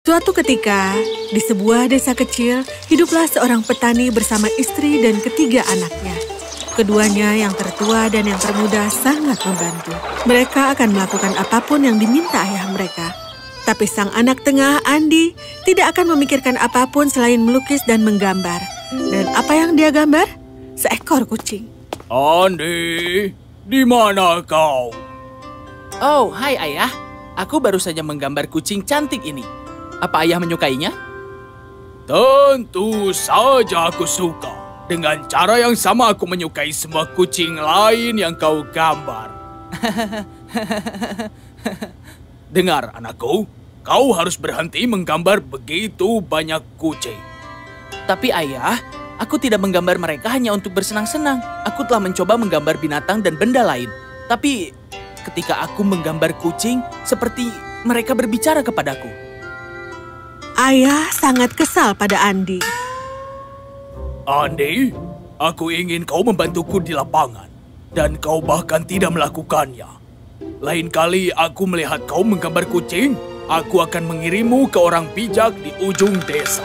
Suatu ketika, di sebuah desa kecil, hiduplah seorang petani bersama istri dan ketiga anaknya. Keduanya, yang tertua dan yang termuda, sangat membantu. Mereka akan melakukan apapun yang diminta ayah mereka. Tapi sang anak tengah, Andy, tidak akan memikirkan apapun selain melukis dan menggambar. Dan apa yang dia gambar? Seekor kucing. Andy, di mana kau? Oh, hai ayah. Aku baru saja menggambar kucing cantik ini. Apa ayah menyukainya? Tentu saja aku suka. Dengan cara yang sama aku menyukai semua kucing lain yang kau gambar. Dengar, anakku. Kau harus berhenti menggambar begitu banyak kucing. Tapi ayah, aku tidak menggambar mereka hanya untuk bersenang-senang. Aku telah mencoba menggambar binatang dan benda lain. Tapi ketika aku menggambar kucing, seperti mereka berbicara kepadaku. Ayah sangat kesal pada Andy. Andy, aku ingin kau membantuku di lapangan. Dan kau bahkan tidak melakukannya. Lain kali aku melihat kau menggambar kucing, aku akan mengirimmu ke orang bijak di ujung desa.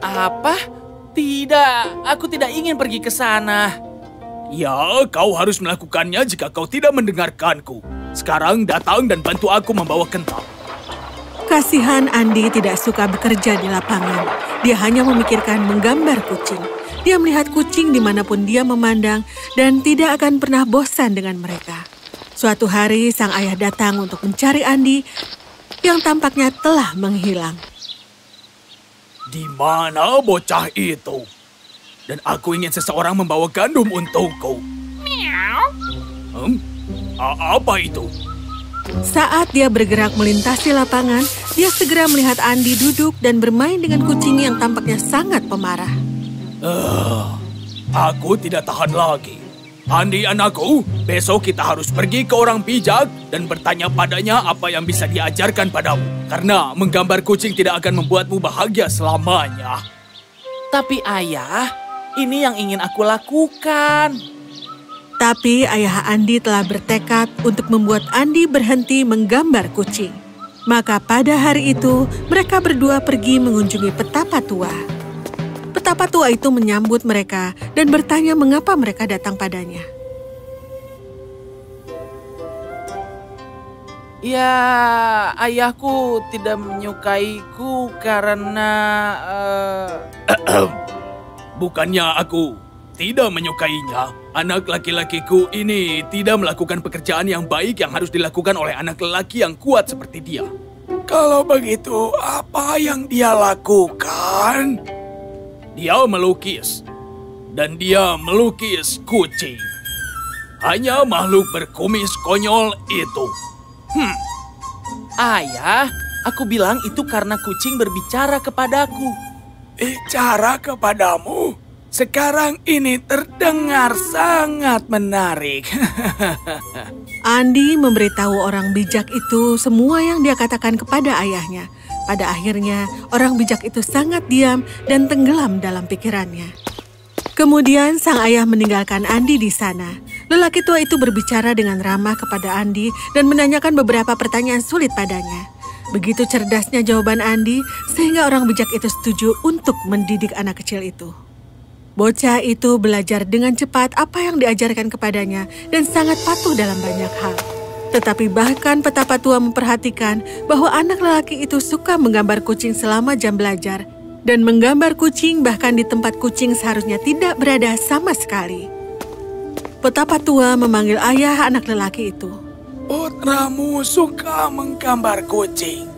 Apa? Tidak, aku tidak ingin pergi ke sana. Ya, kau harus melakukannya jika kau tidak mendengarkanku. Sekarang datang dan bantu aku membawa kentang. Kasihan Andy tidak suka bekerja di lapangan. Dia hanya memikirkan menggambar kucing. Dia melihat kucing dimanapun dia memandang dan tidak akan pernah bosan dengan mereka. Suatu hari sang ayah datang untuk mencari Andy yang tampaknya telah menghilang. Di mana bocah itu? Dan aku ingin seseorang membawa gandum untukku. Apa itu? Saat dia bergerak melintasi lapangan, dia segera melihat Andy duduk dan bermain dengan kucing yang tampaknya sangat pemarah. Aku tidak tahan lagi. Andy anakku, besok kita harus pergi ke orang bijak dan bertanya padanya apa yang bisa diajarkan padamu. Karena menggambar kucing tidak akan membuatmu bahagia selamanya. Tapi ayah, ini yang ingin aku lakukan. Tapi ayah Andy telah bertekad untuk membuat Andy berhenti menggambar kucing. Maka pada hari itu, mereka berdua pergi mengunjungi petapa tua. Petapa tua itu menyambut mereka dan bertanya mengapa mereka datang padanya. Ya, ayahku tidak menyukaiku karena... Bukannya aku tidak menyukainya. Anak laki-lakiku ini tidak melakukan pekerjaan yang baik yang harus dilakukan oleh anak lelaki yang kuat seperti dia. Kalau begitu, apa yang dia lakukan? Dia melukis. Dan dia melukis kucing. Hanya makhluk berkumis konyol itu. Ayah, aku bilang itu karena kucing berbicara kepadaku. Bicara kepadamu? Sekarang ini terdengar sangat menarik. Andy memberitahu orang bijak itu semua yang dia katakan kepada ayahnya. Pada akhirnya, orang bijak itu sangat diam dan tenggelam dalam pikirannya. Kemudian sang ayah meninggalkan Andy di sana. Lelaki tua itu berbicara dengan ramah kepada Andy dan menanyakan beberapa pertanyaan sulit padanya. Begitu cerdasnya jawaban Andy, sehingga orang bijak itu setuju untuk mendidik anak kecil itu. Bocah itu belajar dengan cepat apa yang diajarkan kepadanya dan sangat patuh dalam banyak hal. Tetapi bahkan petapa tua memperhatikan bahwa anak lelaki itu suka menggambar kucing selama jam belajar dan menggambar kucing bahkan di tempat kucing seharusnya tidak berada sama sekali. Petapa tua memanggil ayah anak lelaki itu. Putramu suka menggambar kucing.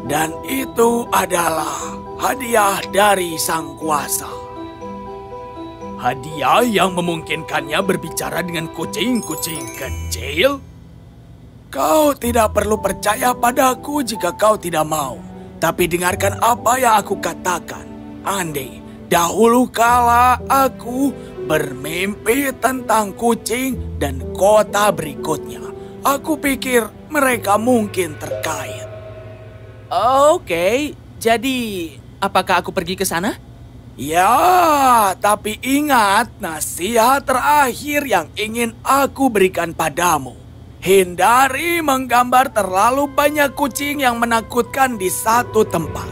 Dan itu adalah hadiah dari sang kuasa. Hadiah yang memungkinkannya berbicara dengan kucing-kucing kecil? Kau tidak perlu percaya padaku jika kau tidak mau. Tapi dengarkan apa yang aku katakan. Andy, dahulu kala aku bermimpi tentang kucing dan kota berikutnya. Aku pikir mereka mungkin terkait. Oke, jadi apakah aku pergi ke sana? Ya, tapi ingat nasihat terakhir yang ingin aku berikan padamu. Hindari menggambar terlalu banyak kucing yang menakutkan di satu tempat.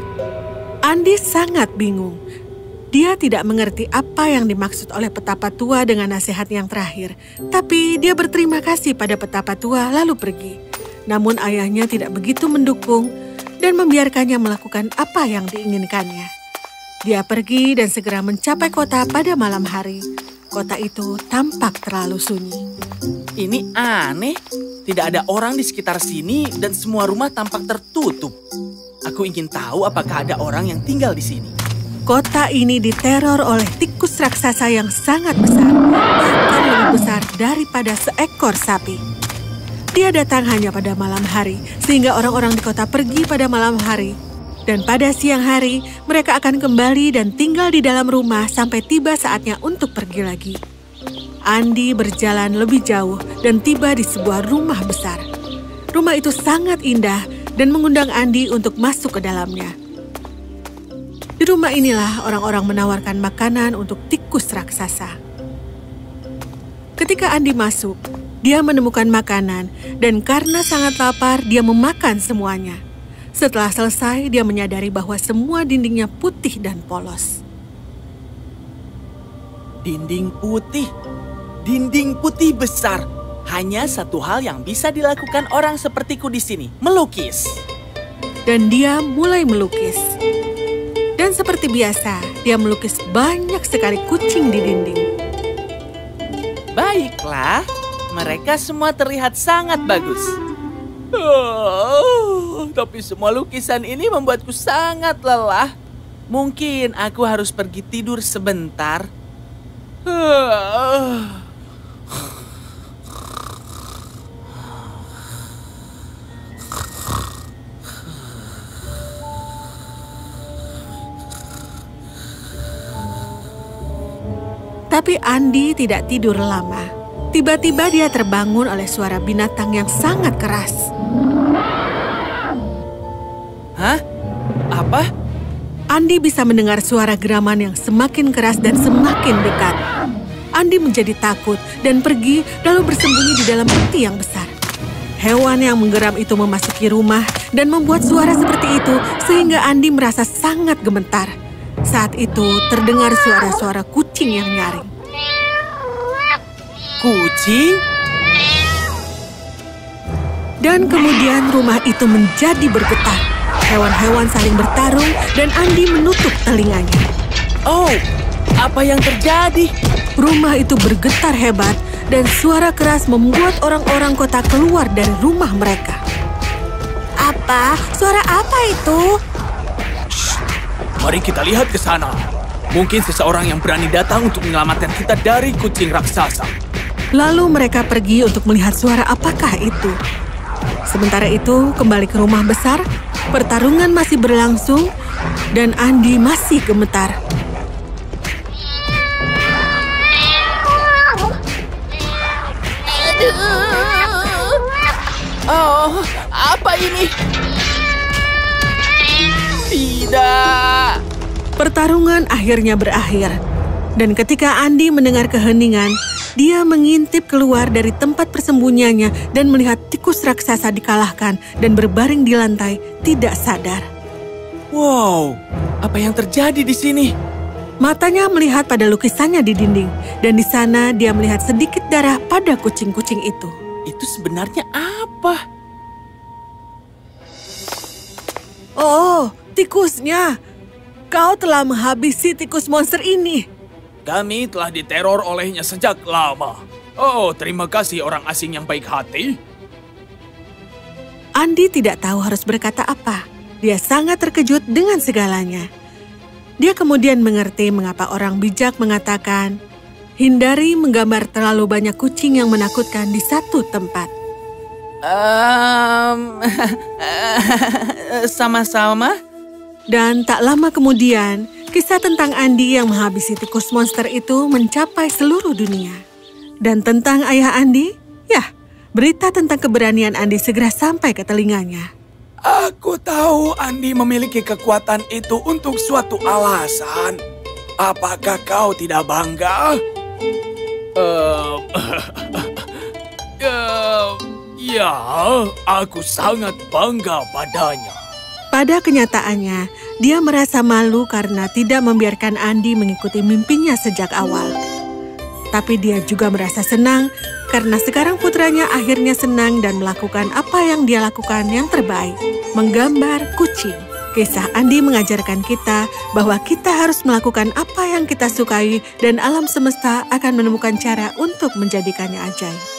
Andi sangat bingung. Dia tidak mengerti apa yang dimaksud oleh petapa tua dengan nasihat yang terakhir. Tapi dia berterima kasih pada petapa tua lalu pergi. Namun ayahnya tidak begitu mendukung dan membiarkannya melakukan apa yang diinginkannya. Dia pergi dan segera mencapai kota pada malam hari. Kota itu tampak terlalu sunyi. Ini aneh. Tidak ada orang di sekitar sini dan semua rumah tampak tertutup. Aku ingin tahu apakah ada orang yang tinggal di sini. Kota ini diteror oleh tikus raksasa yang sangat besar, bahkan lebih besar daripada seekor sapi. Dia datang hanya pada malam hari, sehingga orang-orang di kota pergi pada malam hari. Dan pada siang hari, mereka akan kembali dan tinggal di dalam rumah sampai tiba saatnya untuk pergi lagi. Andi berjalan lebih jauh dan tiba di sebuah rumah besar. Rumah itu sangat indah dan mengundang Andi untuk masuk ke dalamnya. Di rumah inilah orang-orang menawarkan makanan untuk tikus raksasa. Ketika Andi masuk, dia menemukan makanan dan karena sangat lapar, dia memakan semuanya. Setelah selesai, dia menyadari bahwa semua dindingnya putih dan polos. Dinding putih besar. Hanya satu hal yang bisa dilakukan orang sepertiku di sini, melukis. Dan dia mulai melukis. Dan seperti biasa, dia melukis banyak sekali kucing di dinding. Baiklah, mereka semua terlihat sangat bagus. Tapi semua lukisan ini membuatku sangat lelah. Mungkin aku harus pergi tidur sebentar. Tapi Andi tidak tidur lama. Tiba-tiba dia terbangun oleh suara binatang yang sangat keras. Hah? Apa? Andi bisa mendengar suara geraman yang semakin keras dan semakin dekat. Andi menjadi takut dan pergi lalu bersembunyi di dalam peti yang besar. Hewan yang menggeram itu memasuki rumah dan membuat suara seperti itu sehingga Andi merasa sangat gemetar. Saat itu terdengar suara-suara kucing yang nyaring. Kucing? Dan kemudian rumah itu menjadi bergetar. Hewan-hewan saling bertarung dan Andi menutup telinganya. Oh, apa yang terjadi? Rumah itu bergetar hebat dan suara keras membuat orang-orang kota keluar dari rumah mereka. Apa? Suara apa itu? Mari kita lihat ke sana. Mungkin seseorang yang berani datang untuk menyelamatkan kita dari kucing raksasa. Lalu mereka pergi untuk melihat suara apakah itu. Sementara itu, kembali ke rumah besar, pertarungan masih berlangsung, dan Andi masih gemetar. Oh, apa ini? Tidak. Pertarungan akhirnya berakhir. Dan ketika Andi mendengar keheningan, dia mengintip keluar dari tempat persembunyiannya dan melihat tikus raksasa dikalahkan dan berbaring di lantai, tidak sadar. Wow, apa yang terjadi di sini? Matanya melihat pada lukisannya di dinding, dan di sana dia melihat sedikit darah pada kucing-kucing itu. Itu sebenarnya apa? Oh, tikusnya. Kau telah menghabisi tikus monster ini. Kami telah diteror olehnya sejak lama. Oh, terima kasih orang asing yang baik hati. Andi tidak tahu harus berkata apa. Dia sangat terkejut dengan segalanya. Dia kemudian mengerti mengapa orang bijak mengatakan, hindari menggambar terlalu banyak kucing yang menakutkan di satu tempat. Sama-sama. Dan tak lama kemudian, kisah tentang Andi yang menghabisi tikus monster itu mencapai seluruh dunia. Dan tentang ayah Andi, ya, berita tentang keberanian Andi segera sampai ke telinganya. Aku tahu Andi memiliki kekuatan itu untuk suatu alasan. Apakah kau tidak bangga? Ya, aku sangat bangga padanya. Pada kenyataannya, dia merasa malu karena tidak membiarkan Andi mengikuti mimpinya sejak awal. Tapi dia juga merasa senang karena sekarang putranya akhirnya senang dan melakukan apa yang dia lakukan yang terbaik, menggambar kucing. Kisah Andi mengajarkan kita bahwa kita harus melakukan apa yang kita sukai dan alam semesta akan menemukan cara untuk menjadikannya ajaib.